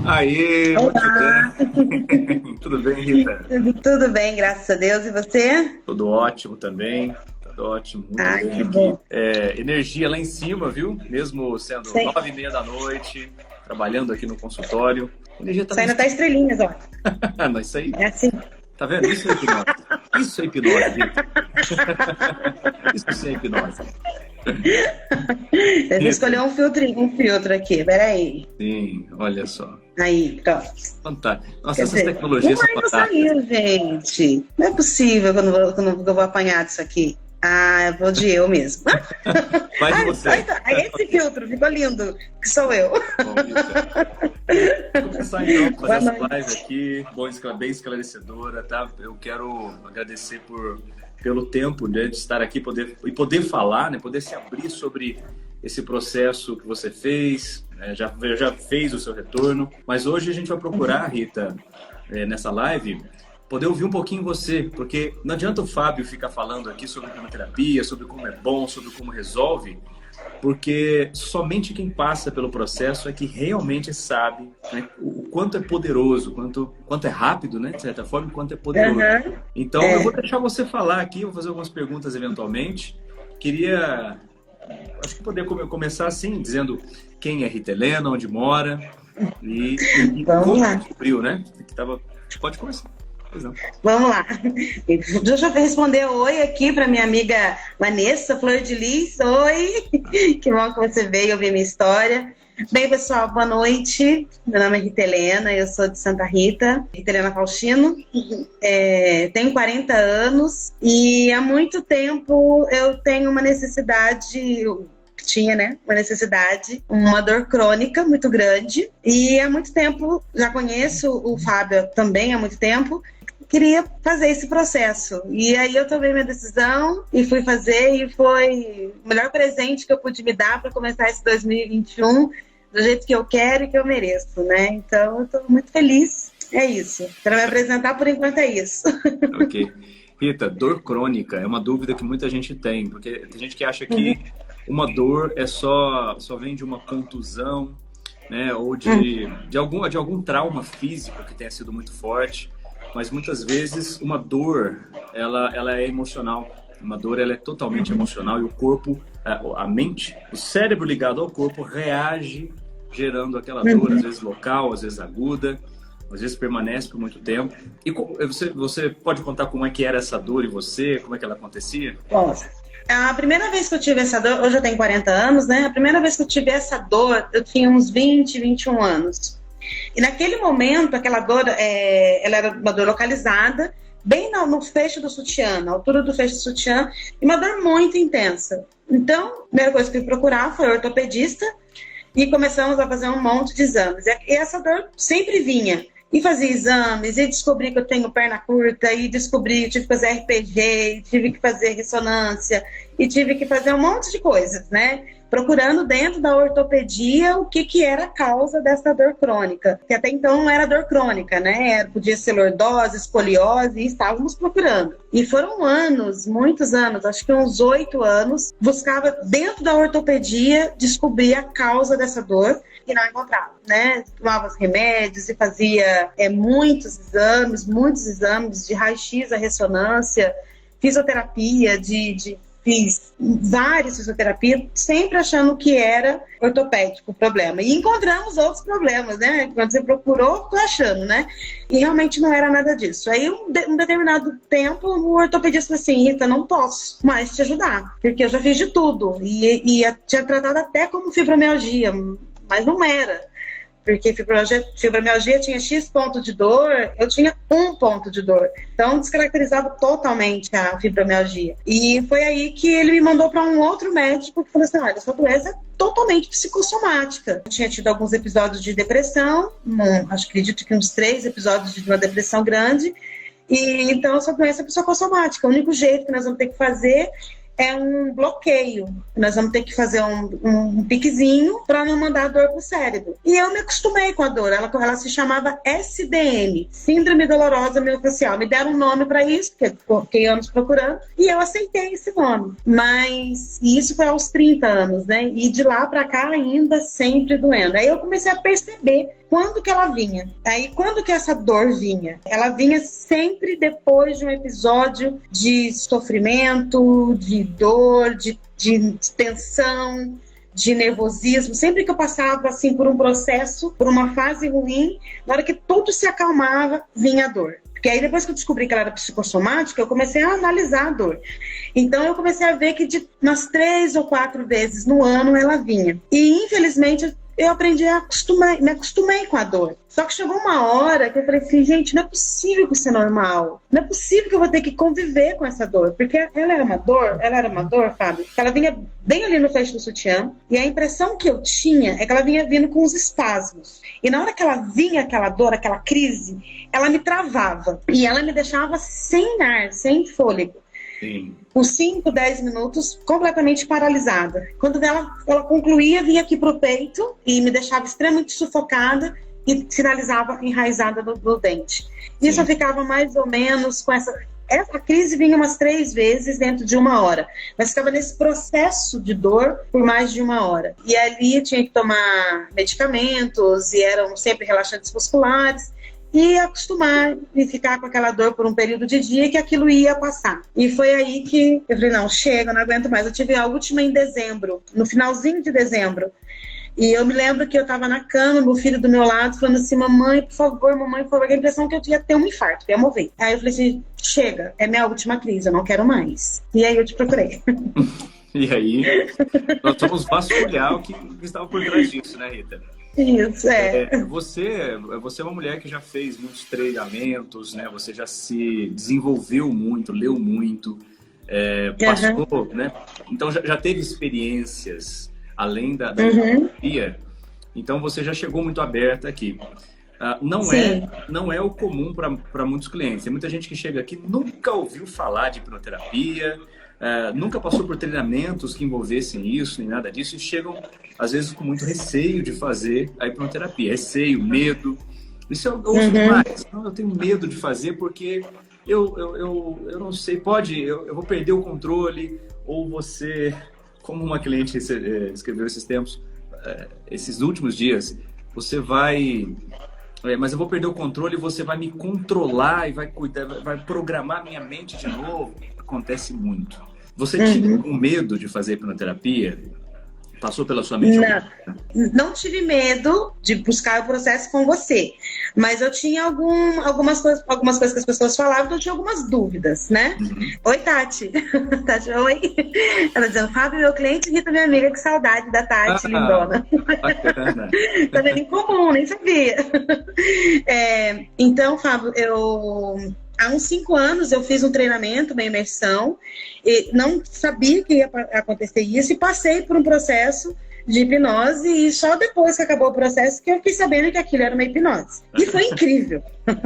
Aê, muito Olá, bem. Tudo bem, Rita? tudo bem, graças a Deus. E você? Tudo ótimo também. Tudo ótimo, muito Ah, bem que aqui. bom. Energia lá em cima, viu? Mesmo sendo Você, 9h30 da noite, trabalhando aqui no consultório. A energia tá você lá em ainda tá cima. estrelinhas, ó. Não, isso aí, É assim. tá vendo? Isso é hipnose. Isso é hipnose, Rita. Isso sim é hipnose. Eu vou Rita, escolher um filtro aqui, peraí. sim, olha só. Aí, pronto. Fantástico. Nossa, Quer essas dizer, tecnologias são não fantásticas. saiu, gente. Não é possível que eu vou apanhar disso aqui. Ah, eu vou de eu mesmo. Vai de Ai, você. tá. Aí esse filtro ficou lindo, que sou eu. Bom, Rita. Vou começar então a fazer Boa essa noite. live aqui, bem esclarecedora, tá? Eu quero agradecer pelo tempo, né, de estar aqui e poder falar, né, poder se abrir sobre esse processo que você fez, né, já fez o seu retorno, mas hoje a gente vai procurar, Rita, nessa live, poder ouvir um pouquinho você, porque não adianta o Fábio ficar falando aqui sobre quimioterapia, sobre como é bom, sobre como resolve, porque somente quem passa pelo processo é que realmente sabe, né, o quanto é poderoso, quanto é rápido, né, de certa forma, e quanto é poderoso. Aham. Então, eu vou É. deixar você falar aqui, eu vou fazer algumas perguntas eventualmente. Queria, acho que poder começar assim, dizendo quem é Rita Helena, onde mora e Vamos como lá. descobriu, né? Pode começar. Pois não. Vamos lá. Deixa eu responder oi aqui para minha amiga Vanessa Flor de Lis. Oi, que bom que você veio ouvir minha história. Bem, pessoal, boa noite. Meu nome é Rita Helena, eu sou de Santa Rita, Rita Helena Faustino. Tenho 40 anos e há muito tempo eu tenho uma necessidade. Tinha, né? Uma necessidade, uma dor crônica muito grande. E há muito tempo, já conheço o Fábio também há muito tempo, queria fazer esse processo. E aí eu tomei minha decisão e fui fazer, e foi o melhor presente que eu pude me dar para começar esse 2021 do jeito que eu quero e que eu mereço, né? Então eu estou muito feliz. É isso. Para me apresentar, por enquanto é isso. Ok. Rita, dor crônica é uma dúvida que muita gente tem, porque tem gente que acha que uma dor só vem de uma contusão, né, ou de algum trauma físico que tenha sido muito forte, mas muitas vezes uma dor, ela é emocional. Uma dor, ela é totalmente emocional, e o corpo, a mente, o cérebro ligado ao corpo reage gerando aquela dor, às vezes local, às vezes aguda, às vezes permanece por muito tempo. E você pode contar como é que era essa dor em você, como é que ela acontecia? Bom, a primeira vez que eu tive essa dor, hoje eu tenho 40 anos, né? A primeira vez que eu tive essa dor, eu tinha uns 20, 21 anos. E naquele momento, aquela dor, ela era uma dor localizada, bem no fecho do sutiã, na altura do fecho do sutiã, e uma dor muito intensa. Então, a primeira coisa que eu fui procurar foi o ortopedista, e começamos a fazer um monte de exames. E essa dor sempre vinha. E fazia exames, e descobri que eu tenho perna curta, e descobri, tive que fazer RPG, tive que fazer ressonância, e tive que fazer um monte de coisas, né? Procurando dentro da ortopedia o que era a causa dessa dor crônica. Que até então não era dor crônica, né? Podia ser lordose, escoliose, e estávamos procurando. E foram anos, muitos anos, acho que uns 8 anos, buscava dentro da ortopedia descobrir a causa dessa dor, e não encontrava, né? Tomava os remédios e fazia muitos exames de raio-x, a ressonância, fisioterapia, fiz várias fisioterapias, sempre achando que era ortopédico o problema. E encontramos outros problemas, né? Quando você procurou, tô achando, né? E realmente não era nada disso. Aí, um determinado tempo, o ortopedista falou assim: Rita, não posso mais te ajudar, porque eu já fiz de tudo. E tinha tratado até como fibromialgia, mas não era. Porque fibromialgia tinha X ponto de dor, eu tinha 1 ponto de dor. Então, descaracterizava totalmente a fibromialgia. E foi aí que ele me mandou para um outro médico que falou assim: olha, sua doença é totalmente psicossomática. Eu tinha tido alguns episódios de depressão, acredito que uns 3 episódios de uma depressão grande, e então sua doença é psicossomática. O único jeito que nós vamos ter que fazer é um bloqueio. Nós vamos ter que fazer um piquezinho para não mandar dor pro cérebro. E eu me acostumei com a dor. Ela se chamava SDM, Síndrome Dolorosa Miofascial. Me deram um nome para isso, porque eu fiquei anos procurando, e eu aceitei esse nome. Mas isso foi aos 30 anos, né? E de lá para cá ainda sempre doendo. Aí eu comecei a perceber quando que ela vinha. Aí quando que essa dor vinha? Ela vinha sempre depois de um episódio de sofrimento, de dor, de tensão, de nervosismo. Sempre que eu passava assim por um processo, por uma fase ruim, na hora que tudo se acalmava, vinha a dor. Porque aí depois que eu descobri que ela era psicossomática, eu comecei a analisar a dor. Então eu comecei a ver que de umas 3 ou 4 vezes no ano ela vinha. E infelizmente eu aprendi me acostumei com a dor. Só que chegou uma hora que eu falei assim, gente, não é possível que isso é normal. Não é possível que eu vou ter que conviver com essa dor. Porque ela era uma dor, Fábio, que ela vinha bem ali no fecho do sutiã. E a impressão que eu tinha é que ela vinha vindo com os espasmos. E na hora que ela vinha, aquela dor, aquela crise, ela me travava. E ela me deixava sem ar, sem fôlego. Sim. Por 5, 10 minutos, completamente paralisada. Quando ela concluía, vinha aqui pro peito e me deixava extremamente sufocada e sinalizava enraizada no dente. Isso eu ficava mais ou menos com essa crise vinha umas 3 vezes dentro de 1 hora, mas ficava nesse processo de dor por mais de 1 hora. E ali eu tinha que tomar medicamentos e eram sempre relaxantes musculares. E acostumar e ficar com aquela dor por um período de dia que aquilo ia passar. E foi aí que eu falei, não, chega, não aguento mais. Eu tive a última em dezembro, no finalzinho de dezembro. E eu me lembro que eu estava na cama, meu filho do meu lado, falando assim, mamãe, por favor, a impressão que eu ia ter um infarto, ia morrer. Aí eu falei assim, chega, é minha última crise, eu não quero mais. E aí eu te procurei. E aí, nós vamos vasculhar o que estava por trás disso, né, Rita? Isso, Você é uma mulher que já fez muitos treinamentos, né? Você já se desenvolveu muito, leu muito, passou, né? Então já teve experiências além da terapia. Então você já chegou muito aberta aqui. Não é o comum para muitos clientes. Tem muita gente que chega aqui nunca ouviu falar de hipnoterapia, nunca passou por treinamentos que envolvessem isso, nem nada disso, e chegam, às vezes, com muito receio de fazer a hipnoterapia. Receio, medo. Isso eu ouço demais. Eu tenho medo de fazer porque eu não sei, eu vou perder o controle, ou você, como uma cliente escreveu esses tempos, esses últimos dias, você vai... mas eu vou perder o controle e você vai me controlar e vai cuidar, vai programar minha mente de novo. Acontece muito. Você tinha algum medo de fazer hipnoterapia? Passou pela sua mente? Não tive medo de buscar o processo com você, mas eu tinha algumas coisas que as pessoas falavam, então eu tinha algumas dúvidas, né? Oi, Tati. Tati, oi. Ela dizendo, Fábio, meu cliente, Rita, minha amiga, que saudade da Tati, lindona. Bacana. Tá vendo? Em comum, nem sabia. Então, Fábio, há uns 5 anos eu fiz um treinamento, uma imersão, e não sabia que ia acontecer isso, e passei por um processo de hipnose, e só depois que acabou o processo que eu fiquei sabendo que aquilo era uma hipnose. E foi incrível.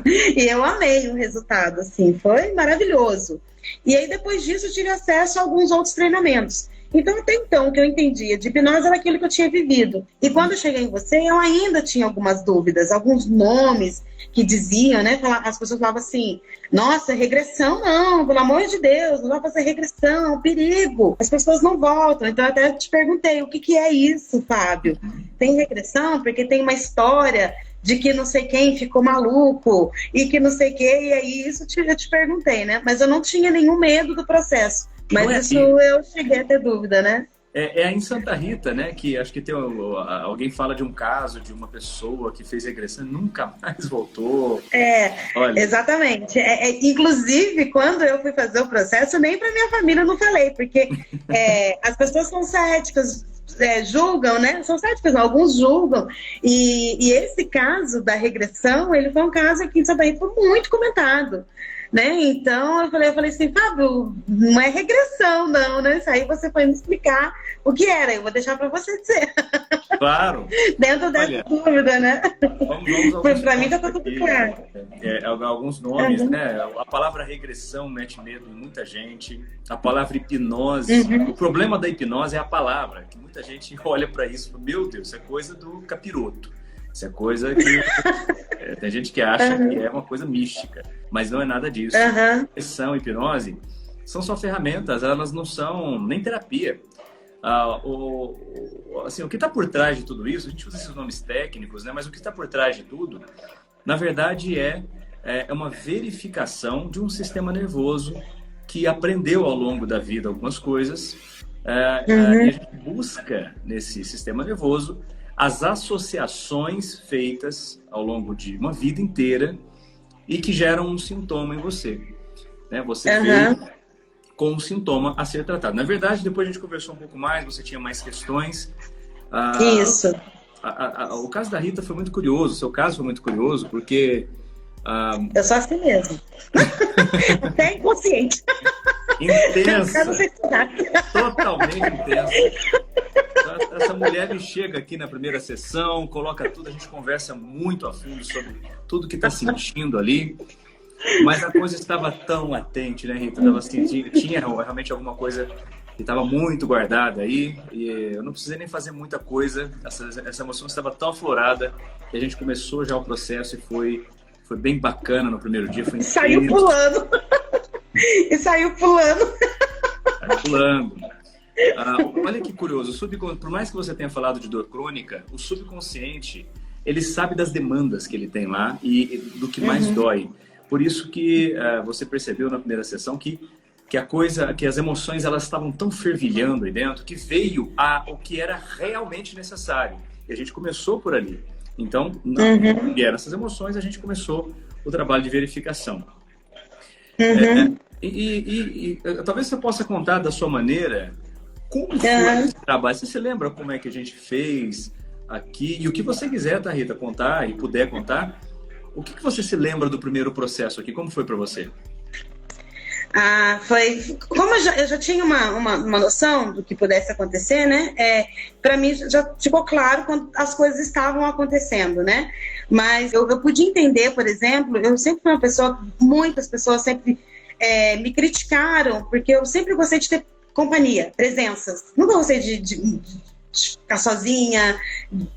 E eu amei o resultado, assim, foi maravilhoso. E aí depois disso eu tive acesso a alguns outros treinamentos. Então, até então, o que eu entendia de hipnose era aquilo que eu tinha vivido. E quando eu cheguei em você, eu ainda tinha algumas dúvidas, alguns nomes que diziam, né? As pessoas falavam assim, nossa, regressão não, pelo amor de Deus, não vai fazer regressão, perigo. As pessoas não voltam. Então, eu até te perguntei, o que é isso, Fábio? Tem regressão? Porque tem uma história de que não sei quem ficou maluco e que não sei quem, e aí isso eu te perguntei, né? Mas eu não tinha nenhum medo do processo. Mas isso eu cheguei a ter dúvida, né? É em Santa Rita, né? Que acho que alguém fala de um caso de uma pessoa que fez regressão e nunca mais voltou. Olha. Exatamente. Inclusive, quando eu fui fazer o processo, nem para minha família eu não falei, porque as pessoas são céticas, julgam, né? São céticas, alguns julgam. E esse caso da regressão, ele foi um caso aqui em Santa Rita, foi muito comentado. né? Então eu falei assim, Fábio, não é regressão, não, né? Isso aí você foi me explicar o que era, eu vou deixar para você dizer. Claro. Dentro dessa dúvida, né? Vamos para mim já tá tudo claro. Alguns nomes, né? A palavra regressão mete medo em muita gente. A palavra hipnose. O problema da hipnose é a palavra, que muita gente olha para isso e fala, meu Deus, isso é coisa do capiroto. Isso é coisa que... tem gente que acha que é uma coisa mística, mas não é nada disso. Regressão, hipnose, são só ferramentas, elas não são nem terapia. Assim, o que está por trás de tudo isso, a gente usa esses nomes técnicos, né? Mas o que está por trás de tudo, na verdade, é uma verificação de um sistema nervoso que aprendeu ao longo da vida algumas coisas, e a gente busca nesse sistema nervoso as associações feitas ao longo de uma vida inteira e que geram um sintoma em você, né? Você vê com um sintoma a ser tratado. Na verdade, depois a gente conversou um pouco mais, você tinha mais questões. Isso. O caso da Rita foi muito curioso, o seu caso foi muito curioso, porque... eu sou assim mesmo. Até inconsciente. Intensa. Totalmente intensa. Essa mulher me chega aqui na primeira sessão, coloca tudo, a gente conversa muito a fundo sobre tudo que está sentindo ali. Mas a coisa estava tão latente, né, Rita? Tinha realmente alguma coisa que estava muito guardada aí. E eu não precisei nem fazer muita coisa. Essa emoção estava tão aflorada que a gente começou já o processo e foi bem bacana no primeiro dia. Foi saiu pulando. E saiu pulando. Saiu pulando. Olha que curioso, por mais que você tenha falado de dor crônica, o subconsciente, ele sabe das demandas que ele tem lá e do que mais dói. Por isso que você percebeu na primeira sessão que as emoções elas estavam tão fervilhando aí dentro que veio o que era realmente necessário. E a gente começou por ali. Então, vieram essas emoções, a gente começou o trabalho de verificação. Talvez você possa contar da sua maneira como foi esse trabalho. Você se lembra como é que a gente fez aqui? E o que você quiser, tá, Rita, contar e puder contar. O que você se lembra do primeiro processo aqui? Como foi para você? Foi... Como eu já tinha uma noção do que pudesse acontecer, né? Para mim já ficou claro quando as coisas estavam acontecendo, né? Mas eu pude entender, por exemplo, eu sempre fui uma pessoa... Muitas pessoas sempre me criticaram, porque eu sempre gostei de ter companhia, presenças. Nunca gostei de ficar sozinha.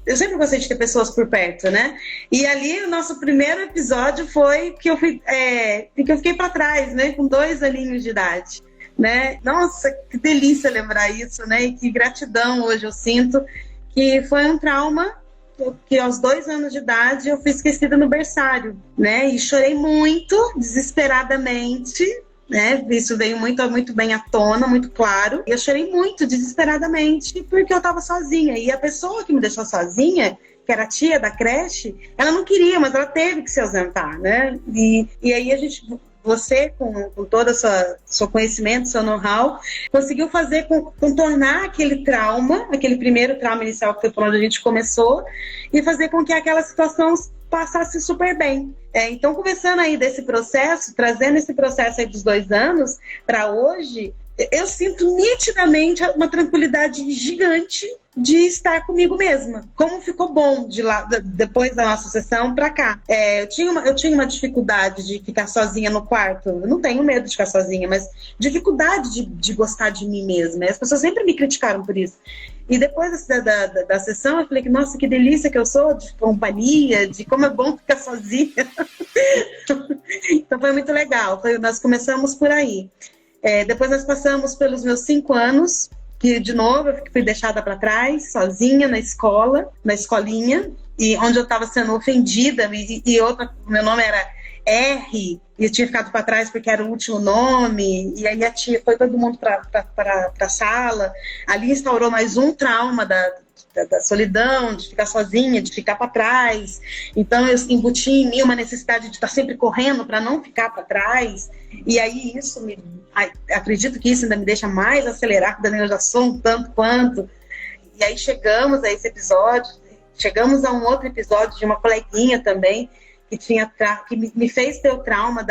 Eu sempre gostei de ter pessoas por perto, né? E ali o nosso primeiro episódio foi que eu fiquei para trás, né? Com 2 aninhos de idade, né? Nossa, que delícia lembrar isso, né? E que gratidão hoje eu sinto, que foi um trauma que aos 2 anos de idade eu fui esquecida no berçário, né? E chorei muito, desesperadamente, né? Isso veio muito bem à tona, muito claro. Eu chorei muito, desesperadamente, porque eu estava sozinha. E a pessoa que me deixou sozinha, que era a tia da creche, ela não queria, mas ela teve que se ausentar, né? E aí você, com todo o seu conhecimento, seu know-how, conseguiu contornar aquele trauma, aquele primeiro trauma inicial que foi por onde a gente começou, e fazer com que aquela situação passasse super bem. Então, começando aí desse processo, trazendo esse processo aí dos 2 anos para hoje, eu sinto nitidamente uma tranquilidade gigante de estar comigo mesma. Como ficou bom depois da nossa sessão para cá. Eu tinha uma dificuldade de ficar sozinha no quarto. Eu não tenho medo de ficar sozinha, mas dificuldade de gostar de mim mesma. As pessoas sempre me criticaram por isso. E depois da sessão, eu falei que, nossa, que delícia que eu sou de companhia, de como é bom ficar sozinha. Então foi muito legal. Nós começamos por aí. Depois nós passamos pelos meus 5 anos, que de novo eu fui deixada para trás, sozinha na escolinha, e onde eu estava sendo ofendida, meu nome era R, e eu tinha ficado para trás porque era o último nome, e aí a tia foi todo mundo para a sala. Ali instaurou mais um trauma da solidão, de ficar sozinha, de ficar para trás. Então eu embuti em mim uma necessidade de estar sempre correndo para não ficar para trás. E aí acredito que isso ainda me deixa mais acelerada, né? Eu já sou um tanto quanto. E aí chegamos a esse episódio, chegamos a um outro episódio de uma coleguinha também, que me fez ter o trauma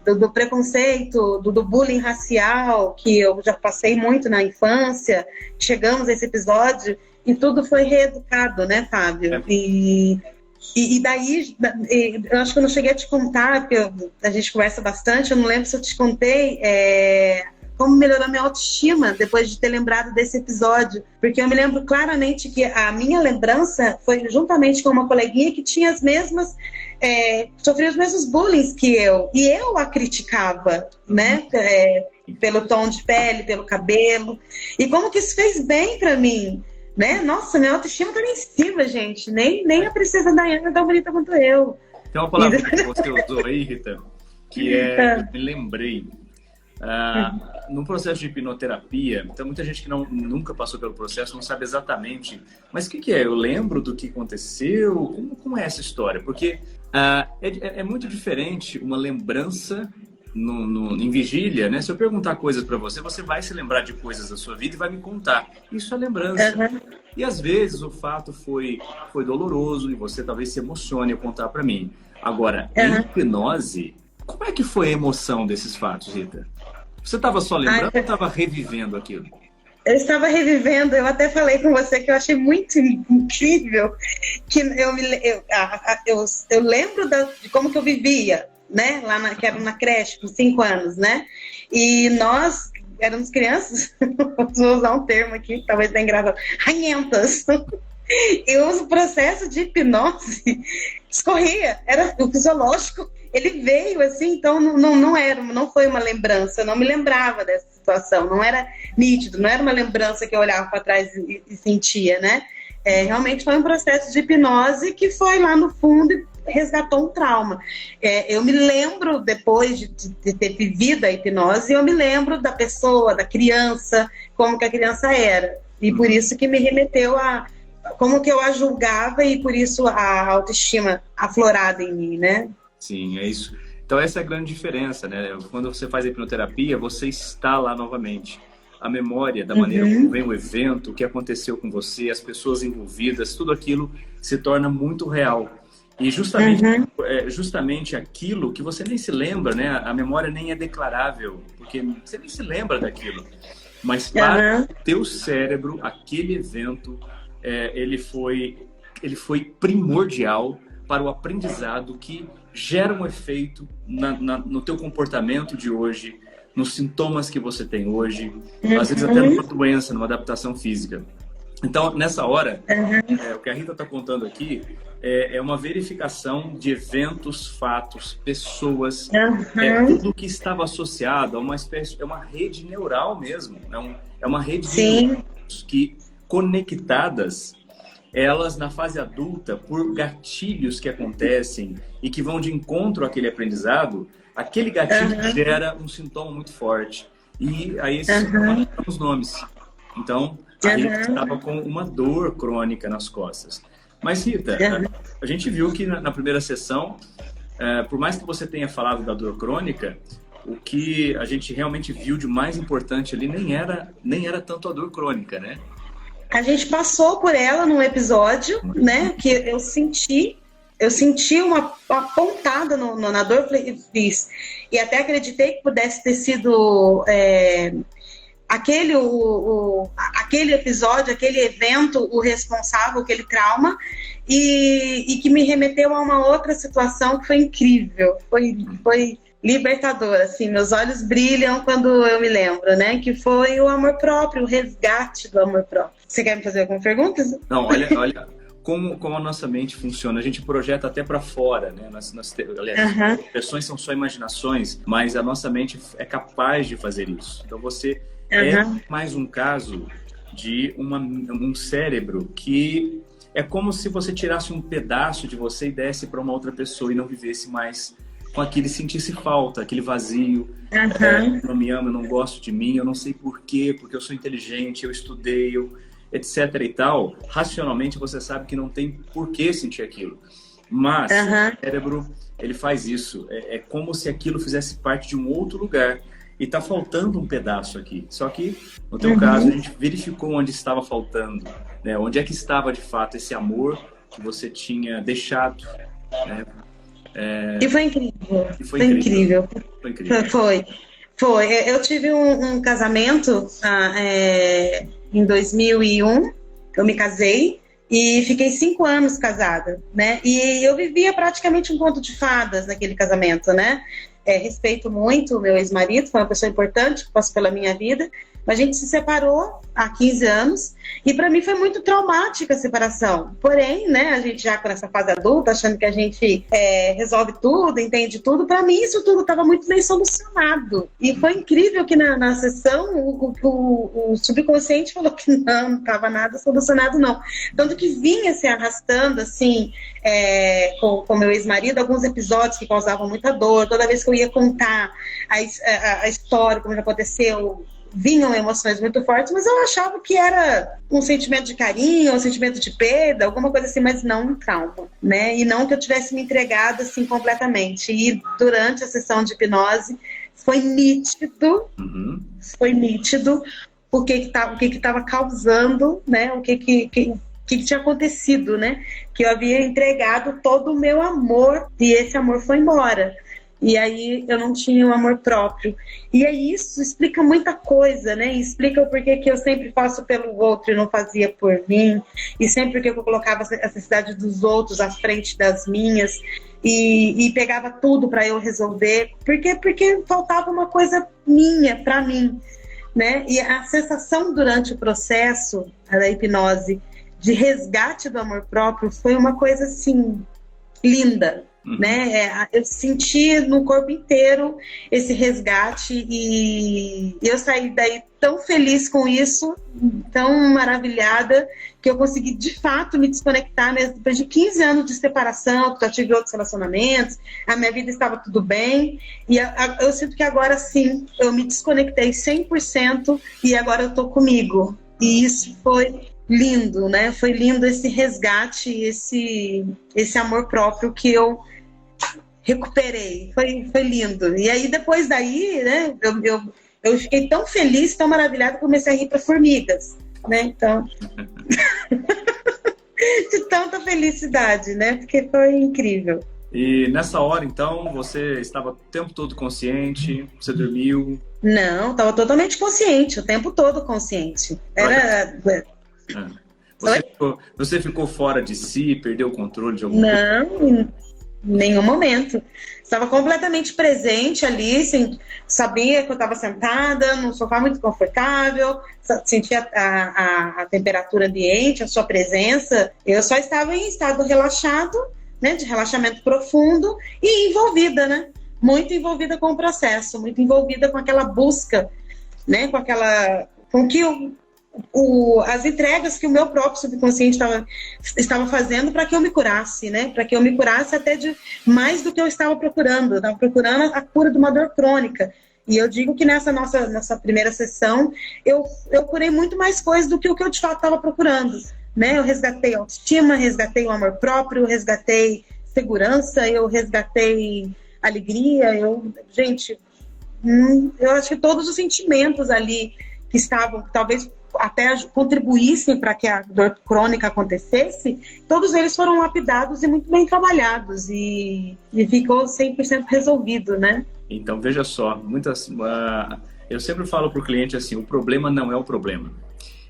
do preconceito, do bullying racial, que eu já passei muito na infância. Chegamos a esse episódio e tudo foi reeducado, né, Fábio? E daí, eu acho que eu não cheguei a te contar, porque a gente conversa bastante, eu não lembro se eu te contei como melhorou minha autoestima depois de ter lembrado desse episódio. Porque eu me lembro claramente que a minha lembrança foi juntamente com uma coleguinha que tinha as mesmas... sofria os mesmos bullying que eu. E eu a criticava, né? Pelo tom de pele, pelo cabelo. E como que isso fez bem pra mim, né? Nossa, minha autoestima tá lá em cima, gente. Nem a princesa Diana é tão bonita quanto eu. Tem uma palavra que você usou aí, Rita, que eu me lembrei. No processo de hipnoterapia, então muita gente que nunca passou pelo processo não sabe exatamente, mas o que é? Eu lembro do que aconteceu? Como é essa história? Porque é muito diferente uma lembrança em vigília, né? Se eu perguntar coisas para você, você vai se lembrar de coisas da sua vida e vai me contar. Isso é lembrança. E às vezes o fato foi doloroso e você talvez se emocione ao contar para mim. Agora, em hipnose, como é que foi a emoção desses fatos, Rita? Você estava só lembrando ou estava revivendo aquilo? Eu estava revivendo, eu até falei com você que eu achei muito incrível, que eu lembro de como que eu vivia, né? Que era na creche, com 5 anos, né? E nós éramos crianças, vou usar um termo aqui, talvez tenha engraçado, ranhentas. E o processo de hipnose escorria, era o fisiológico. Ele veio assim, então não foi uma lembrança, eu não me lembrava dessa situação, não era nítido, não era uma lembrança que eu olhava para trás e sentia, né? Realmente foi um processo de hipnose que foi lá no fundo e resgatou um trauma. Eu me lembro, depois de ter vivido a hipnose, eu me lembro da pessoa, da criança, como que a criança era. E por isso que me remeteu a como que eu a julgava e por isso a autoestima aflorada em mim, né? Sim, é isso. Então essa é a grande diferença, né? Quando você faz a hipnoterapia, você está lá novamente. A memória da maneira como vem o evento, o que aconteceu com você, as pessoas envolvidas, tudo aquilo se torna muito real. E justamente aquilo que você nem se lembra, né? A memória nem é declarável, porque você nem se lembra daquilo. Mas para o teu cérebro, aquele evento, ele foi primordial para o aprendizado que gera um efeito no teu comportamento de hoje, nos sintomas que você tem hoje, às vezes até numa doença, numa adaptação física. Então, nessa hora, o que a Rita está contando aqui é uma verificação de eventos, fatos, pessoas, tudo que estava associado a uma espécie, é uma rede neural mesmo, é uma rede de neurônios que, conectadas, elas na fase adulta, por gatilhos que acontecem e que vão de encontro àquele aprendizado, aquele gatilho gera um sintoma muito forte. E aí esses sintomas são os nomes. Então, a Rita estava com uma dor crônica nas costas. Mas, Rita, a gente viu que na primeira sessão, por mais que você tenha falado da dor crônica, o que a gente realmente viu de mais importante ali nem era tanto a dor crônica, né? A gente passou por ela num episódio, né, que eu senti uma pontada na dor, fiz, e até acreditei que pudesse ter sido aquele episódio, aquele evento, o responsável, aquele trauma, e que me remeteu a uma outra situação que foi incrível, foi libertador, assim, meus olhos brilham quando eu me lembro, né, que foi o amor próprio, o resgate do amor próprio. Você quer me fazer alguma pergunta? Não, olha como a nossa mente funciona. A gente projeta até para fora, né? Aliás, expressões são só imaginações, mas a nossa mente é capaz de fazer isso. Então você é mais um caso de um cérebro que é como se você tirasse um pedaço de você e desse para uma outra pessoa e não vivesse mais com aquele, sentisse falta, aquele vazio. Não me ama, eu não gosto de mim, eu não sei por quê, porque eu sou inteligente, eu estudei, etc e tal. Racionalmente você sabe que não tem por que sentir aquilo. Mas o cérebro, ele faz isso. É como se aquilo fizesse parte de um outro lugar. E tá faltando um pedaço aqui. Só que, no teu caso, a gente verificou onde estava faltando, né? Onde é que estava, de fato, esse amor que você tinha deixado, né? E foi incrível. E foi incrível. Foi incrível. Foi. Eu tive um casamento em 2001, eu me casei e fiquei 5 anos casada, né? E eu vivia praticamente um conto de fadas naquele casamento, né? Respeito muito o meu ex-marido, foi uma pessoa importante que passou pela minha vida, mas a gente se separou há 15 anos e para mim foi muito traumática a separação. Porém, né, a gente já com essa fase adulta, achando que a gente resolve tudo, entende tudo, para mim isso tudo estava muito bem solucionado. E foi incrível que na sessão o subconsciente falou que não estava nada solucionado, não. Tanto que vinha se arrastando, assim, com meu ex-marido, alguns episódios que causavam muita dor. Toda vez que eu ia contar a história, como já aconteceu, vinham emoções muito fortes, mas eu achava que era um sentimento de carinho, um sentimento de perda, alguma coisa assim, mas não um trauma, né? E não que eu tivesse me entregado assim completamente. E durante a sessão de hipnose foi nítido, o que estava causando, né? O que tinha acontecido, né? Que eu havia entregado todo o meu amor e esse amor foi embora. E aí eu não tinha um amor próprio. E aí isso explica muita coisa, né? Explica o porquê que eu sempre faço pelo outro e não fazia por mim. E sempre que eu colocava a necessidade dos outros à frente das minhas. E pegava tudo para eu resolver. Porque faltava uma coisa minha, para mim, né? E a sensação durante o processo da hipnose de resgate do amor próprio foi uma coisa assim linda, né? Eu senti no corpo inteiro esse resgate e eu saí daí tão feliz com isso, tão maravilhada, que eu consegui de fato me desconectar mesmo. Depois de 15 anos de separação, já tive outros relacionamentos, a minha vida estava tudo bem e eu sinto que agora sim eu me desconectei 100% e agora eu tô comigo. E isso foi lindo, né? Foi lindo esse resgate, esse amor próprio que eu recuperei. Foi lindo. E aí, depois daí, né? Eu fiquei tão feliz, tão maravilhada, que comecei a rir para formigas, né? Então, de tanta felicidade, né? Porque foi incrível. E nessa hora, então, você estava o tempo todo consciente? Você dormiu? Não, estava totalmente consciente, o tempo todo consciente. Você ficou fora de si, perdeu o controle de alguma coisa? Não, em nenhum momento. Estava completamente presente ali, sabia que eu estava sentada num sofá muito confortável, sentia a temperatura ambiente, a sua presença. Eu só estava em estado relaxado, né, de relaxamento profundo e envolvida, né? Muito envolvida com o processo, muito envolvida com aquela busca, né? As entregas que o meu próprio subconsciente estava fazendo para que eu me curasse, né? Para que eu me curasse até de mais do que eu estava procurando. Eu estava procurando a cura de uma dor crônica. E eu digo que nessa nossa primeira sessão, eu curei muito mais coisas do que o que eu de fato estava procurando, né? Eu resgatei a autoestima, resgatei o amor próprio, resgatei segurança, eu resgatei alegria. Gente, eu acho que todos os sentimentos ali que estavam, talvez até contribuíssem para que a dor crônica acontecesse, todos eles foram lapidados e muito bem trabalhados e ficou 100% resolvido, né? Então, veja só, eu sempre falo para o cliente assim, o problema não é o problema.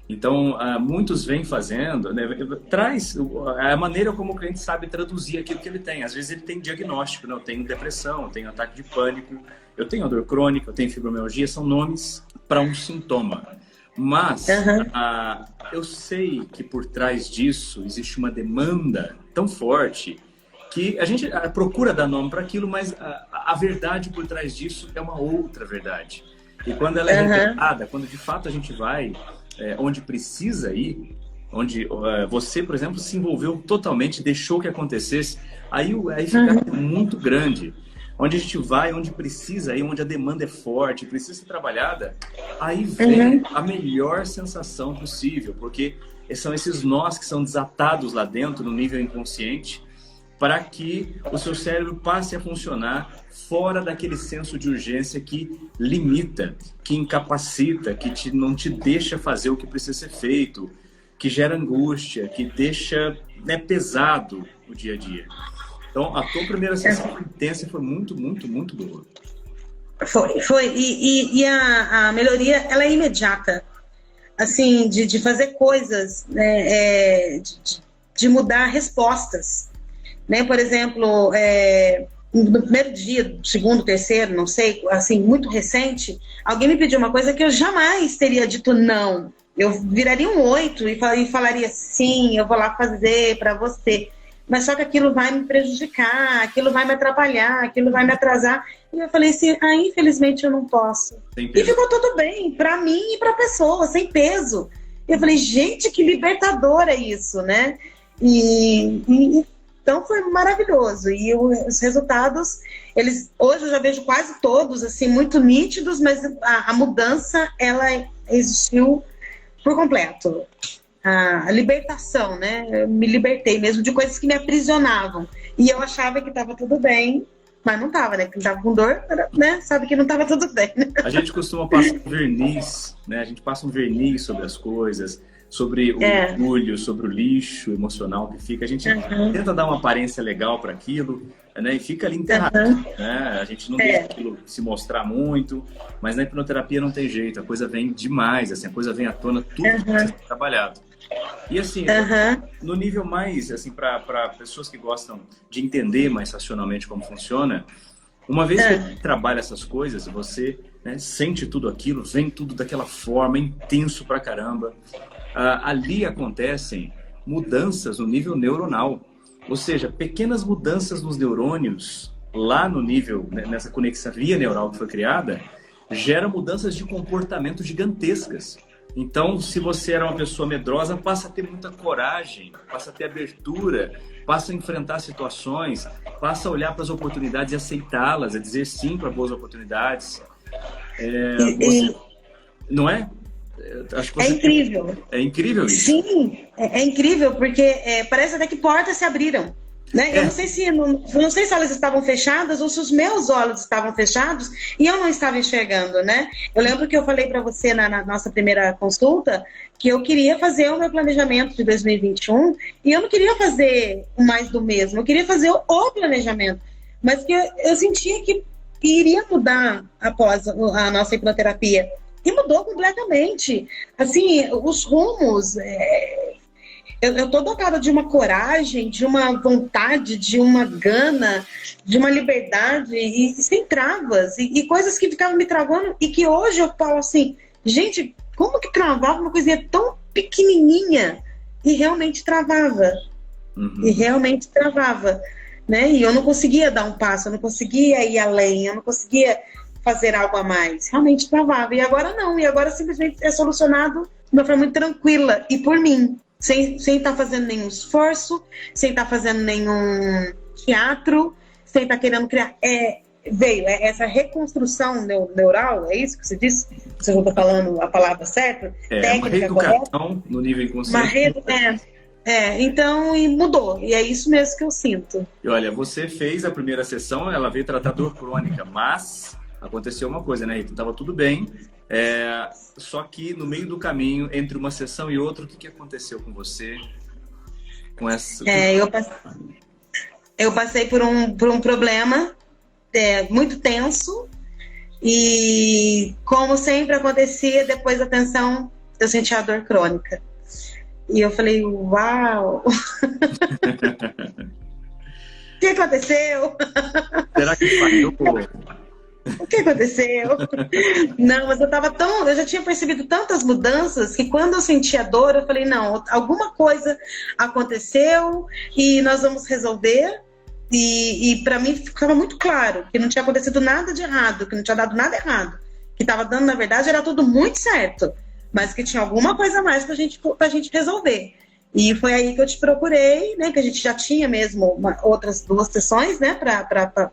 Então, muitos vêm fazendo, né, traz a maneira como o cliente sabe traduzir aquilo que ele tem. Às vezes ele tem diagnóstico, né? Eu tenho depressão, eu tenho ataque de pânico, eu tenho dor crônica, eu tenho fibromialgia, são nomes para um sintoma. Mas eu sei que por trás disso existe uma demanda tão forte que a gente procura dar nome para aquilo, mas a verdade por trás disso é uma outra verdade. E quando ela é revelada, quando de fato a gente vai onde precisa ir, onde você, por exemplo, se envolveu totalmente, deixou que acontecesse, aí fica muito grande. Onde a gente vai, onde precisa ir, onde a demanda é forte, precisa ser trabalhada, aí vem a melhor sensação possível, porque são esses nós que são desatados lá dentro, no nível inconsciente, para que o seu cérebro passe a funcionar fora daquele senso de urgência que limita, que incapacita, que não te deixa fazer o que precisa ser feito, que gera angústia, que deixa pesado o dia a dia. Então, a tua primeira sessão foi intensa e foi muito, muito, muito boa. Foi. E a melhoria, ela é imediata. Assim, de fazer coisas, né, de mudar respostas. Né? Por exemplo, no primeiro dia, segundo, terceiro, não sei, assim, muito recente, alguém me pediu uma coisa que eu jamais teria dito não. Eu viraria um 8 e falaria sim, eu vou lá fazer para você. Mas só que aquilo vai me prejudicar, aquilo vai me atrapalhar, aquilo vai me atrasar. E eu falei assim, infelizmente eu não posso. E ficou tudo bem, para mim e para a pessoa, sem peso. Eu falei, gente, que libertador é isso, né? Então foi maravilhoso. E os resultados, hoje eu já vejo quase todos, assim, muito nítidos, mas a mudança, ela existiu por completo. A libertação, né? Eu me libertei mesmo de coisas que me aprisionavam. E eu achava que estava tudo bem, mas não estava, né? Porque estava com dor, né? Sabe que não estava tudo bem. Né? A gente costuma passar um verniz, né? A gente passa um verniz sobre as coisas, sobre o orgulho, sobre o lixo emocional que fica. A gente tenta dar uma aparência legal para aquilo, né? E fica ali enterrado. Né? A gente não deixa aquilo se mostrar muito, mas na hipnoterapia não tem jeito. A coisa vem demais, assim, a coisa vem à tona, tudo que precisa ser trabalhado. E assim, no nível mais, assim, para pessoas que gostam de entender mais racionalmente como funciona, uma vez que você trabalha essas coisas, você, né, sente tudo aquilo, vem tudo daquela forma, intenso pra caramba. Ali acontecem mudanças no nível neuronal, ou seja, pequenas mudanças nos neurônios, lá no nível, né, nessa conexão via neural que foi criada, gera mudanças de comportamento gigantescas. Então, se você era uma pessoa medrosa, passa a ter muita coragem, passa a ter abertura, passa a enfrentar situações, passa a olhar para as oportunidades e aceitá-las, a dizer sim para boas oportunidades. Não é? Acho que é incrível. É incrível isso. Sim, é incrível, porque parece até que portas se abriram. Né? Eu não sei se elas estavam fechadas ou se os meus olhos estavam fechados e eu não estava enxergando, né? Eu lembro que eu falei para você na nossa primeira consulta que eu queria fazer o meu planejamento de 2021 e eu não queria fazer mais do mesmo, eu queria fazer o planejamento, mas que eu sentia que iria mudar após a nossa hipnoterapia e mudou completamente. Assim, os rumos... Eu estou dotada de uma coragem, de uma vontade, de uma gana, de uma liberdade e sem travas. E coisas que ficavam me travando e que hoje eu falo assim, gente, como que travava uma coisinha tão pequenininha e realmente travava? E realmente travava, né? E eu não conseguia dar um passo, eu não conseguia ir além, eu não conseguia fazer algo a mais. Realmente travava. E agora não, e agora simplesmente é solucionado de uma forma muito tranquila e por mim. Sem estar fazendo nenhum esforço, sem estar fazendo nenhum teatro, sem estar querendo criar. Veio essa reconstrução neural, é isso que você disse? Se eu não estou falando a palavra certa? Técnica uma reeducação no nível inconsciente. Então, e mudou. E é isso mesmo que eu sinto. E olha, você fez a primeira sessão, ela veio tratar dor crônica, mas aconteceu uma coisa, né, Rita? Tava tudo bem. Só que no meio do caminho, entre uma sessão e outra, o que aconteceu com você? Com essa... eu passei por um problema muito tenso e, como sempre acontecia, depois da tensão, eu senti a dor crônica. E eu falei, uau! O que aconteceu? Será que falhou? O que aconteceu? Não, mas eu já tinha percebido tantas mudanças que quando eu senti a dor, eu falei, não, alguma coisa aconteceu e nós vamos resolver. E para mim ficava muito claro que não tinha acontecido nada de errado, que não tinha dado nada errado. Que estava dando, na verdade, era tudo muito certo, mas que tinha alguma coisa a mais pra gente resolver. E foi aí que eu te procurei, né? Que a gente já tinha mesmo outras 2 sessões, né? Para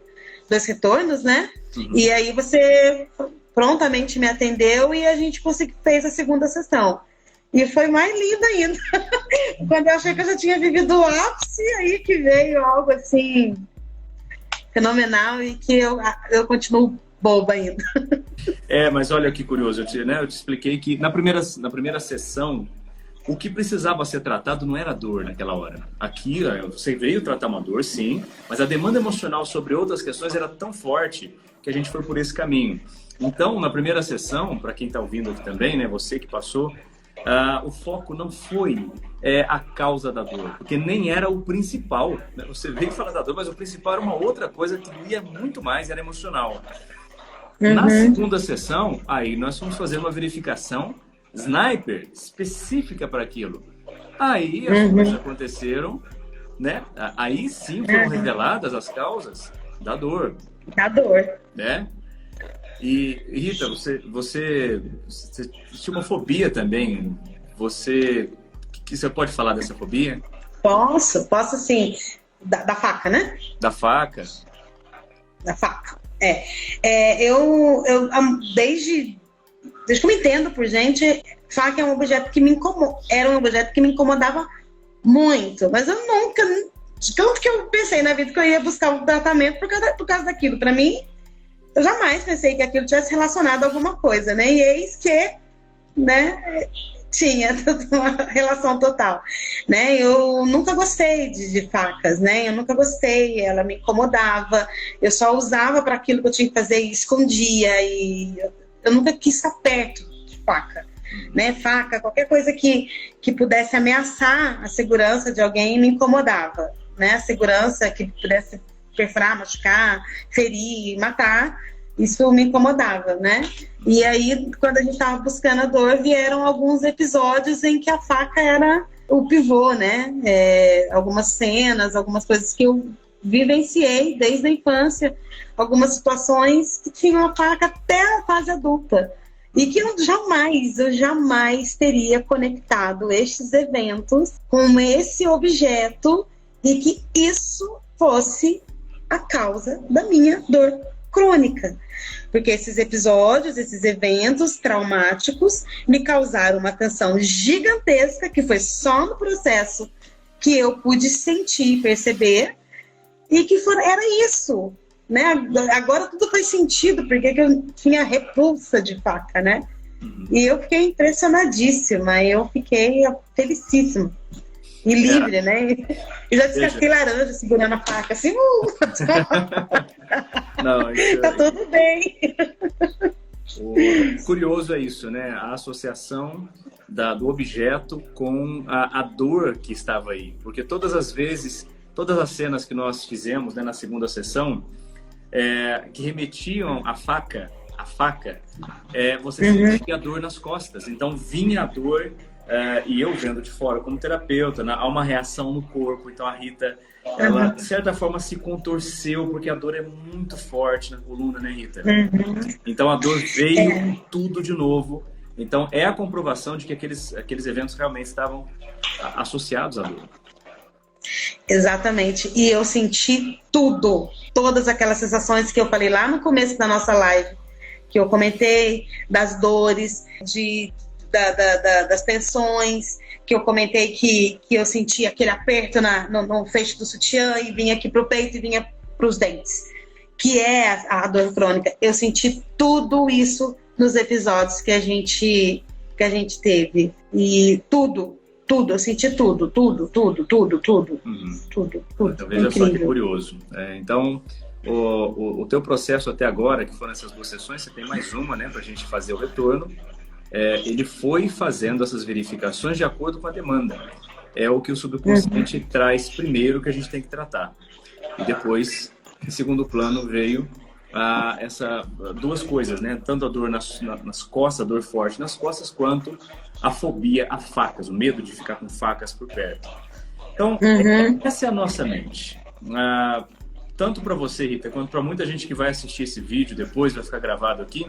2 retornos, né? E aí você prontamente me atendeu e a gente fez a segunda sessão. E foi mais linda ainda. Quando eu achei que eu já tinha vivido o ápice, aí que veio algo assim fenomenal e que eu continuo boba ainda. Mas olha que curioso, eu te expliquei que na primeira sessão o que precisava ser tratado não era a dor naquela hora. Aqui, você veio tratar uma dor, sim, mas a demanda emocional sobre outras questões era tão forte que a gente foi por esse caminho. Então, na primeira sessão, para quem está ouvindo aqui também, né, você que passou, o foco não foi a causa da dor, porque nem era o principal. Né? Você veio falar da dor, mas o principal era uma outra coisa que ia muito mais, era emocional. Na segunda sessão, aí nós fomos fazer uma verificação sniper específica para aquilo. Aí as coisas aconteceram, né? Aí sim foram reveladas as causas da dor. Da dor. Né? E Rita, você tinha uma fobia também. Que você pode falar dessa fobia? Posso sim. Da faca, né? Da faca. Da faca. Eu desde que eu me entendo por gente, faca é um objeto que me incomoda. Era um objeto que me incomodava muito, mas eu nunca, tanto que eu pensei na vida que eu ia buscar um tratamento por causa daquilo. Para mim, eu jamais pensei que aquilo tivesse relacionado a alguma coisa, né? E eis que, né, tinha uma relação total, né? Eu nunca gostei de facas, né? Eu nunca gostei, ela me incomodava. Eu só usava para aquilo que eu tinha que fazer e escondia. E eu nunca quis estar perto de faca, né? Faca, qualquer coisa que pudesse ameaçar a segurança de alguém me incomodava, né? A segurança que pudesse perfurar, machucar, ferir, matar, isso me incomodava, né? E aí, quando a gente estava buscando a dor, vieram alguns episódios em que a faca era o pivô, né? Algumas cenas, algumas coisas que eu vivenciei desde a infância, algumas situações que tinham a faca até a fase adulta. E que eu jamais teria conectado estes eventos com esse objeto e que isso fosse a causa da minha dor crônica. Porque esses episódios, esses eventos traumáticos me causaram uma tensão gigantesca, que foi só no processo que eu pude sentir, perceber, e que era isso, né? Agora tudo faz sentido, porque eu tinha repulsa de faca, né? E eu fiquei impressionadíssima, eu fiquei felicíssima. E livre, né? E já descasquei laranja segurando a faca, assim. Não, isso tá tudo bem. Curioso é isso, né? A associação do objeto com a dor que estava aí. Porque todas as vezes, todas as cenas que nós fizemos, né, na segunda sessão, que remetiam à faca, você sentia a dor nas costas. Então vinha a dor. E eu vendo de fora como terapeuta, né, há uma reação no corpo. Então a Rita, ela de certa forma se contorceu, porque a dor é muito forte na coluna, né, Rita? Então a dor veio com tudo de novo. Então é a comprovação de que aqueles eventos realmente estavam associados à dor. Exatamente, e eu senti tudo, todas aquelas sensações que eu falei lá no começo da nossa live, que eu comentei, das dores, das tensões, que eu comentei que eu sentia aquele aperto no feixe do sutiã e vinha aqui pro peito e vinha pros dentes, que é a dor crônica. Eu senti tudo isso nos episódios que a gente teve. E tudo, eu senti tudo. Tudo. Então veja só que curioso. Então, o teu processo até agora, que foram essas 2 sessões, você tem mais uma, né, pra gente fazer o retorno. Ele foi fazendo essas verificações de acordo com a demanda. É o que o subconsciente traz primeiro, que a gente tem que tratar. E depois, em segundo plano, veio essas 2 coisas, né? Tanto a dor nas costas, a dor forte nas costas, quanto a fobia a facas, o medo de ficar com facas por perto. Então, essa é a nossa mente. Tanto para você, Rita, quanto para muita gente que vai assistir esse vídeo depois, vai ficar gravado aqui,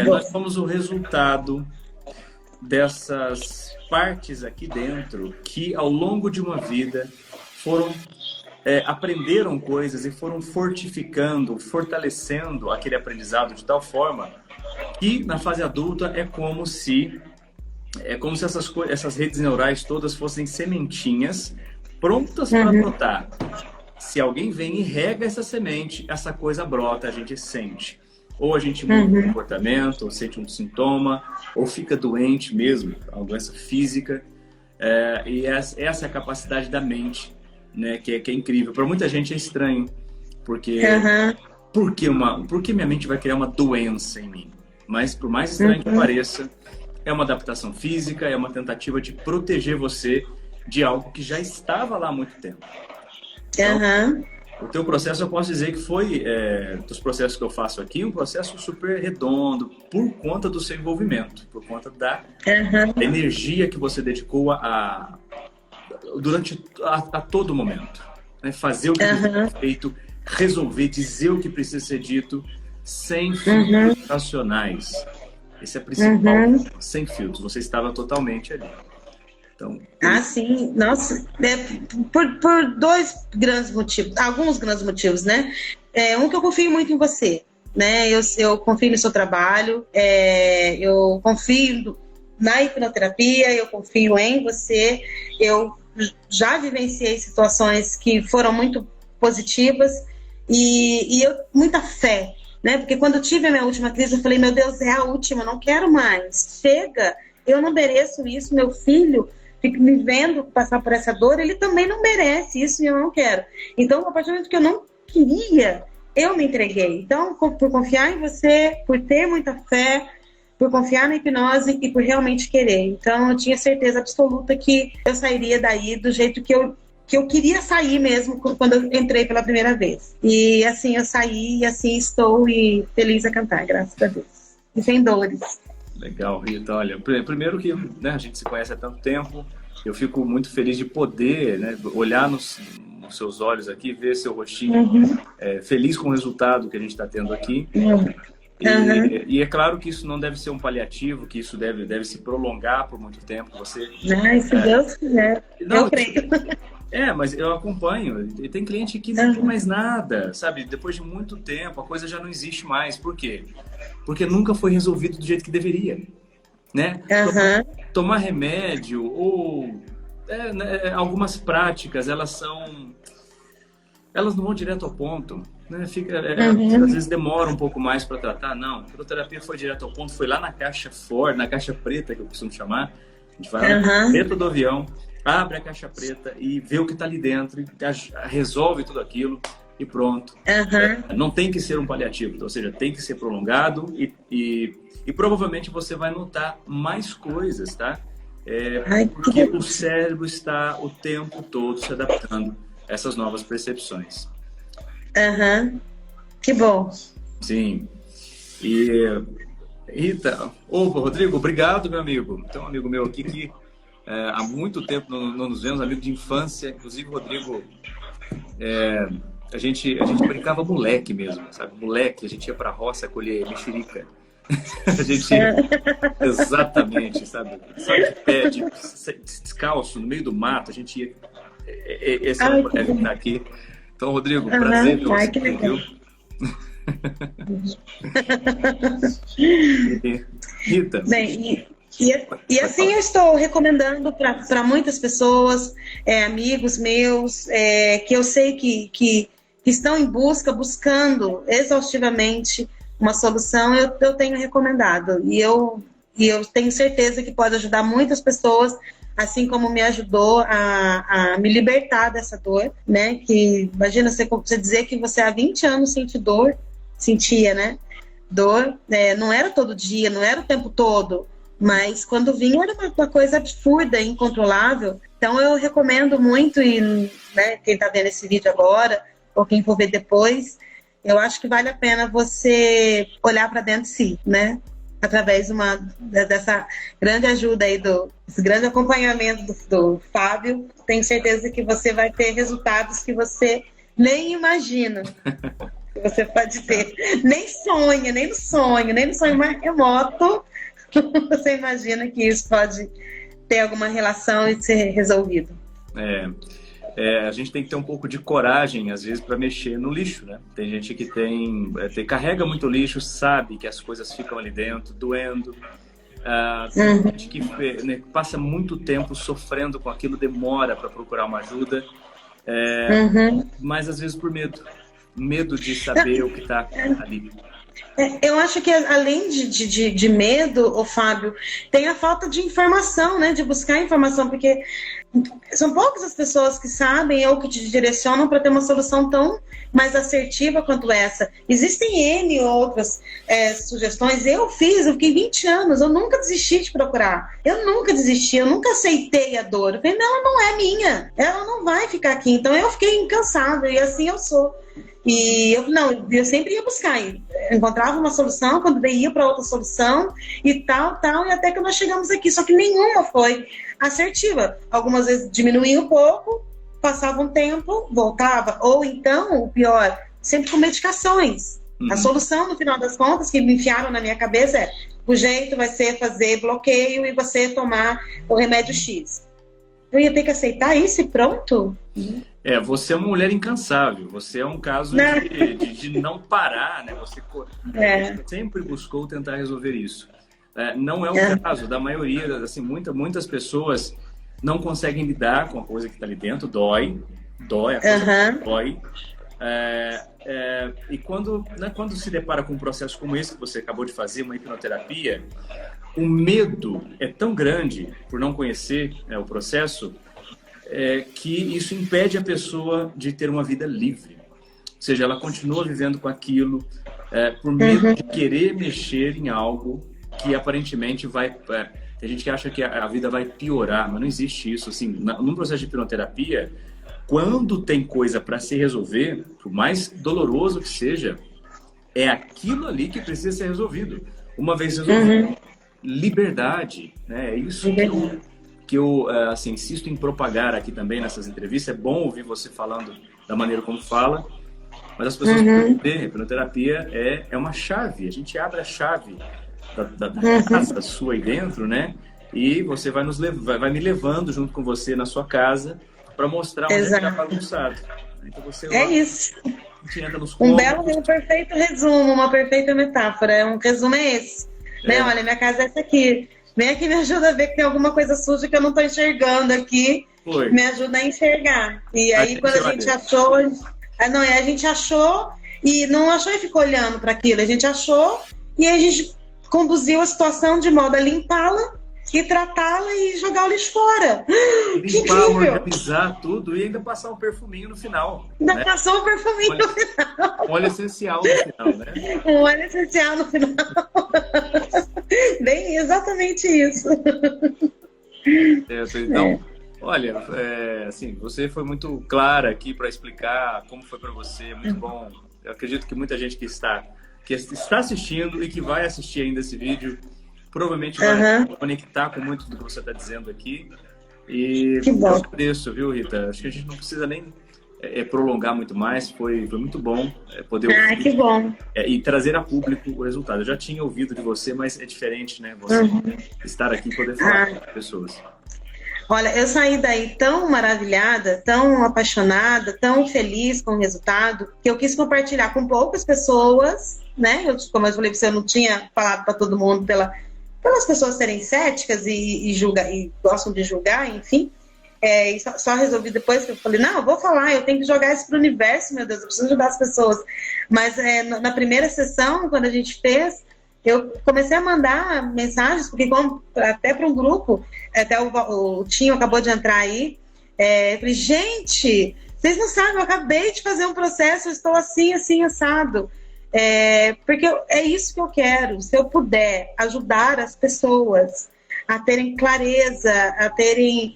nós somos o resultado dessas partes aqui dentro que, ao longo de uma vida, aprenderam coisas e foram fortalecendo aquele aprendizado de tal forma que, na fase adulta, é como se essas redes neurais todas fossem sementinhas prontas para brotar. Se alguém vem e rega essa semente, essa coisa brota, a gente sente. Ou a gente muda o comportamento, ou sente um sintoma, ou fica doente mesmo, uma doença física. E essa é a capacidade da mente, né? Que é incrível. Para muita gente é estranho, porque por que minha mente vai criar uma doença em mim? Mas por mais estranho que pareça, é uma adaptação física, é uma tentativa de proteger você de algo que já estava lá há muito tempo. Então, o teu processo, eu posso dizer que foi, dos processos que eu faço aqui, um processo super redondo, por conta do seu envolvimento, por conta da energia que você dedicou durante a todo momento. Né? Fazer o que precisa ser feito, resolver, dizer o que precisa ser dito, sem filtros racionais. Esse é o principal, sem filtros. Você estava totalmente ali. Então, sim, nossa, por dois grandes motivos, alguns grandes motivos, né? Um, que eu confio muito em você, né? Eu confio no seu trabalho, eu confio na hipnoterapia, eu confio em você, eu já vivenciei situações que foram muito positivas e eu, muita fé, né? Porque quando eu tive a minha última crise, eu falei, meu Deus, é a última, não quero mais, chega, eu não mereço isso, meu filho fica me vendo passar por essa dor, ele também não merece isso e eu não quero. Então, a partir do momento que eu não queria, eu me entreguei. Então, por confiar em você, por ter muita fé, por confiar na hipnose e por realmente querer. Então, eu tinha certeza absoluta que eu sairia daí do jeito que eu queria sair mesmo quando eu entrei pela primeira vez. E assim eu saí, e assim estou, e feliz a cantar, graças a Deus. E sem dores. Legal, Rita. Olha, primeiro que, né, a gente se conhece há tanto tempo, eu fico muito feliz de poder, né, olhar nos seus olhos aqui, ver seu rostinho feliz com o resultado que a gente está tendo aqui. E é claro que isso não deve ser um paliativo, que isso deve se prolongar por muito tempo. Você, se Deus quiser, eu creio. Mas eu acompanho. E tem cliente que não tem mais nada, sabe? Depois de muito tempo, a coisa já não existe mais. Por quê? Porque nunca foi resolvido do jeito que deveria, né? Tomar remédio ou algumas práticas, elas não vão direto ao ponto, né? Às vezes demora um pouco mais para tratar. Não, a hipnoterapia foi direto ao ponto, foi lá na caixa forte, na caixa preta, que eu costumo chamar. A gente vai lá na caixa preta do avião, abre a caixa preta e vê o que está ali dentro, e resolve tudo aquilo e pronto. Não tem que ser um paliativo, ou seja, tem que ser prolongado e provavelmente você vai notar mais coisas, tá? Porque o cérebro está o tempo todo se adaptando a essas novas percepções. Que bom. Sim. E Rita, Rodrigo, obrigado, meu amigo. Tem um amigo meu aqui que há muito tempo não nos vemos, amigo de infância. Inclusive, Rodrigo, a gente brincava moleque mesmo, sabe? Moleque, a gente ia pra roça colher mexerica. A gente exatamente, sabe? De pé, descalço, no meio do mato, a gente ia. Esse é o que tá aqui. Então, Rodrigo, prazer ver você, viu? Rita. Bem, e assim eu estou recomendando para muitas pessoas, amigos meus, que eu sei que estão buscando exaustivamente uma solução, eu tenho recomendado. E eu tenho certeza que pode ajudar muitas pessoas, assim como me ajudou a me libertar dessa dor, né? Que imagina você dizer que você há 20 anos sentia, né? Dor, não era todo dia, não era o tempo todo, mas quando vinha era uma coisa absurda, incontrolável. Então eu recomendo muito, e né, quem está vendo esse vídeo agora, ou quem for ver depois, eu acho que vale a pena você olhar para dentro de si, né? Através dessa grande ajuda aí, desse grande acompanhamento do Fábio, tenho certeza que você vai ter resultados que você nem imagina que você pode ter. Nem no sonho mais remoto, você imagina que isso pode ter alguma relação e ser resolvido. A gente tem que ter um pouco de coragem, às vezes, para mexer no lixo, né? Tem gente que carrega muito lixo, sabe que as coisas ficam ali dentro, doendo. Tem gente que passa muito tempo sofrendo com aquilo, demora para procurar uma ajuda, mas às vezes por medo de saber o que está ali. Eu acho que além de medo, ô Fábio, tem a falta de informação, né? De buscar informação, porque são poucas as pessoas que sabem ou que te direcionam para ter uma solução tão mais assertiva quanto essa. Existem N outras sugestões. Eu fiquei 20 anos, eu nunca desisti de procurar. Eu nunca desisti, eu nunca aceitei a dor. Eu falei, não é minha, ela não vai ficar aqui. Então eu fiquei incansável e assim eu sou. E eu sempre ia buscar, encontrava uma solução, quando daí ia para outra solução e tal, e até que nós chegamos aqui, só que nenhuma foi assertiva. Algumas vezes diminuía um pouco, passava um tempo, voltava, ou então, o pior, sempre com medicações. A solução, no final das contas, que me enfiaram na minha cabeça o jeito vai ser fazer bloqueio e você tomar o remédio X. Eu ia ter que aceitar isso e pronto? Você é uma mulher incansável. Você é um caso de não parar, né? Você sempre buscou tentar resolver isso. Não é o caso da maioria, assim, muitas pessoas não conseguem lidar com a coisa que está ali dentro, dói, a coisa dói. E quando se depara com um processo como esse que você acabou de fazer, uma hipnoterapia, o medo é tão grande por não conhecer o processo, que isso impede a pessoa de ter uma vida livre. Ou seja, ela continua vivendo com aquilo por medo de querer mexer em algo que aparentemente vai... Tem gente que acha que a vida vai piorar, mas não existe isso. Assim, num processo de hipnoterapia, quando tem coisa para se resolver, por mais doloroso que seja, é aquilo ali que precisa ser resolvido. Uma vez resolvido, liberdade, né? É isso que eu assim, insisto em propagar aqui também nessas entrevistas. É bom ouvir você falando da maneira como fala, mas as pessoas precisam entender, a hipnoterapia é uma chave, a gente abre a chave da casa sua aí dentro, né? E você vai me levando junto com você na sua casa para mostrar onde está bagunçado. Então você isso. Um perfeito resumo, uma perfeita metáfora. Um resumo é esse. Né? Olha, minha casa é essa aqui. Vem aqui, me ajuda a ver que tem alguma coisa suja que eu não estou enxergando aqui. Me ajuda a enxergar. E aí, quando a gente achou... a gente achou e não achou e ficou olhando para aquilo. A gente achou e a gente conduziu a situação de modo a limpá-la e tratá-la e jogar o lixo fora. Limpar, organizar tudo e ainda passar um perfuminho no final. Ainda passou um perfuminho no final. Um óleo essencial no final, né? Um óleo essencial no final. Bem, exatamente isso. Então, olha, assim, você foi muito clara aqui para explicar como foi para você, muito bom. Eu acredito que muita gente que está assistindo e que vai assistir ainda esse vídeo provavelmente vai conectar com muito do que você está dizendo aqui. E eu agradeço, viu, Rita? Acho que a gente não precisa nem prolongar muito mais. Foi muito bom poder ouvir. Que bom. E trazer a público o resultado. Eu já tinha ouvido de você, mas é diferente, né? Você estar aqui e poder falar com as pessoas. Olha, eu saí daí tão maravilhada, tão apaixonada, tão feliz com o resultado, que eu quis compartilhar com poucas pessoas, né? Como eu falei pra você, eu não tinha falado para todo mundo pelas pessoas serem céticas e gostam de julgar, enfim. E só resolvi depois que eu falei, não, eu vou falar, eu tenho que jogar isso pro universo, meu Deus, eu preciso ajudar as pessoas. Mas na primeira sessão, quando a gente fez, eu comecei a mandar mensagens, porque até para um grupo, até o Tinho acabou de entrar aí, eu falei, gente, vocês não sabem, eu acabei de fazer um processo, eu estou assim, assim, assado. Porque é isso que eu quero. Se eu puder ajudar as pessoas a terem clareza, a terem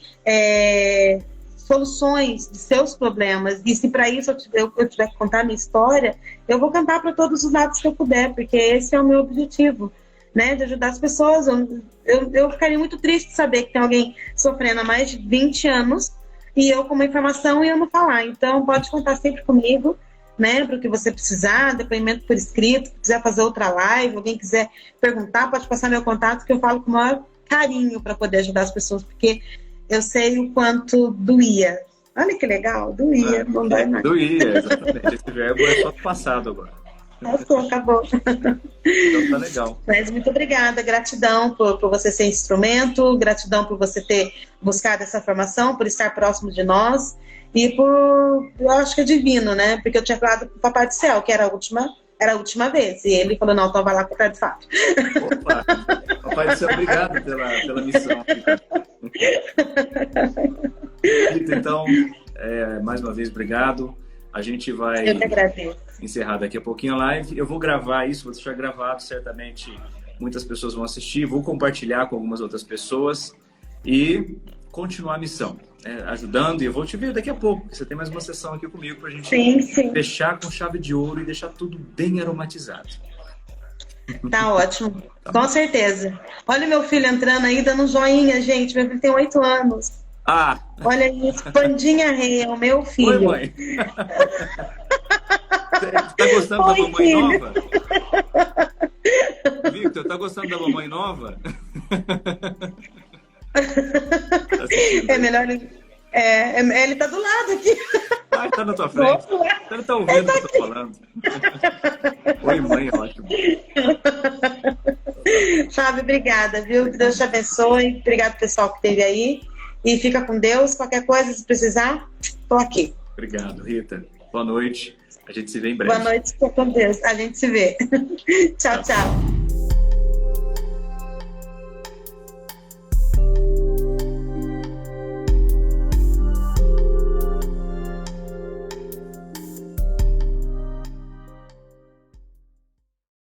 soluções de seus problemas, e se para isso eu tiver que contar a minha história, eu vou cantar para todos os lados que eu puder, porque esse é o meu objetivo, né, de ajudar as pessoas. Eu ficaria muito triste de saber que tem alguém sofrendo há mais de 20 anos e eu com uma informação e eu não falar. Então pode contar sempre comigo, né, para o que você precisar, depoimento por escrito, se quiser fazer outra live, alguém quiser perguntar, pode passar meu contato, que eu falo com o maior carinho para poder ajudar as pessoas, porque eu sei o quanto doía. Olha que legal, doía, não dói mais. Doía, exatamente. Esse verbo é só do passado agora. Acabou. Então tá legal. Mas muito obrigada, gratidão por você ser instrumento, gratidão por você ter buscado essa formação, por estar próximo de nós. E eu acho que é divino, né? Porque eu tinha falado com o Papai do Céu, que era a última era a última vez. E ele falou, não, então vai lá com o pé de fato. Opa! Papai do céu, obrigado pela missão. Rita, então, mais uma vez, obrigado. A gente vai encerrar daqui a pouquinho a live. Eu vou gravar isso, vou deixar gravado, certamente muitas pessoas vão assistir. Vou compartilhar com algumas outras pessoas e continuar a missão, ajudando. E eu vou te ver daqui a pouco, porque você tem mais uma sessão aqui comigo pra gente fechar com chave de ouro e deixar tudo bem aromatizado. Tá ótimo, com certeza. Olha meu filho entrando aí, dando um joinha, gente. Meu filho tem 8 anos. Ah! Olha isso, Pandinha Rei, é o meu filho. Oi, mãe. Você tá gostando da mamãe filho. nova? Victor, tá gostando da mamãe nova? É melhor... ele tá do lado aqui. Ah, tá na tua frente. Você não tá ouvindo o que eu tô falando. Oi, mãe, ótimo. Fábio, obrigada, viu? Que Deus te abençoe. Obrigado, pessoal, que esteve aí. E fica com Deus. Qualquer coisa, se precisar, tô aqui. Obrigado, Rita. Boa noite. A gente se vê em breve. Boa noite, fica com Deus. A gente se vê. Tchau, tchau.